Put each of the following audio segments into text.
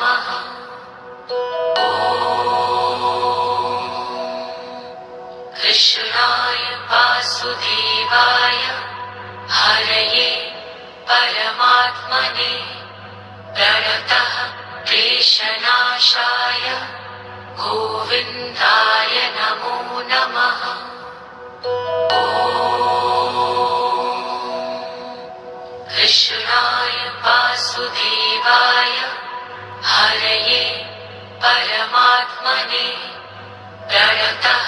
नमः। कृष्णाय वासुदेवाय हरये परमात्मने प्रणतः क्लेशनाशाय गोविन्दाय नमो नमः। कृष्णाय वासुदेवाय हरये परमात्मने प्रणतः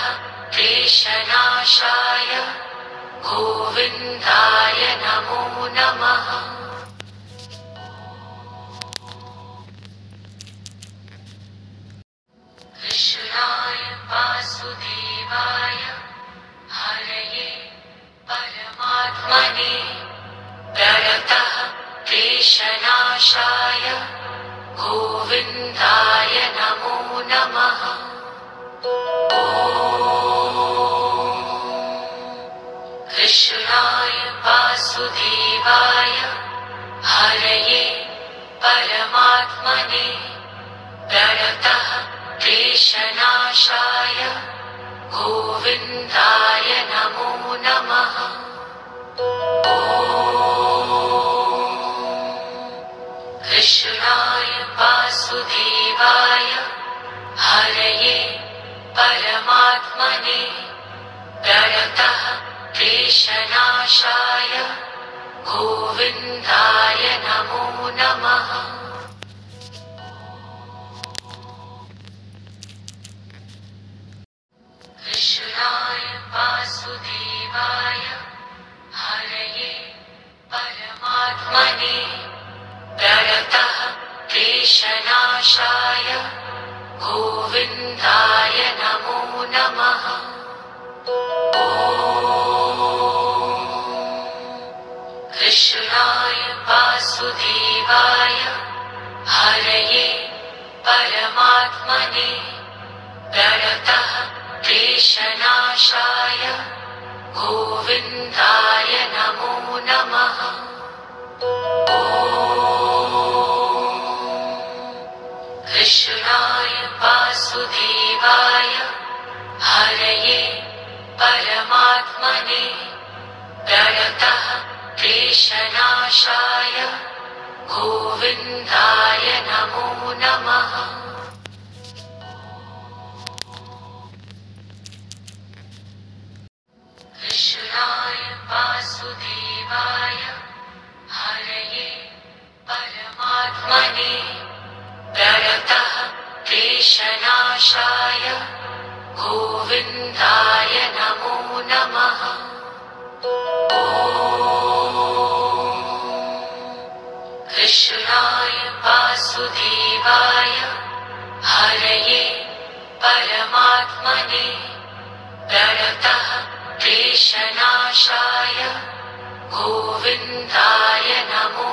क्लेशनाशाय गोविन्दाय नमो नमः। कृष्णाय वासुदेवाय हरये परमात्मने प्रणतः क्लेशनाशाय गोविन्दाय नमो नमः। कृष्णाय वासुदेवाय हरये परमात्मने प्रणतः क्लेशनाशाय गोविन्दाय नमो नमः। कृष्णाय वासुदेवाय हरये परमात्मने प्रणतः क्लेशनाशाय गोविन्दाय नमो नमः। कृष्णाय वासुदेवाय हरये परमात्मने प्रणतः क्लेशनाशाय गोविन्दाय नमो नमः। कृष्णाय वासुदेवाय हरये परमात्मने प्रणतः क्लेशनाशाय गोविन्दाय नमो नमः। कृष्णाय वासुदेवाय हरये परमात्मने प्रणतः क्लेशनाशाय गोविन्दाय नमो नमः। कृष्णाय वासुदेवाय हरये परमात्मने प्रणतः क्लेशनाशाय गोविन्दाय नमो नमः। कृष्णाय वासुदेवाय हरये परमात्मने प्रणतः क्लेशनाशाय गोविन्दाय नमो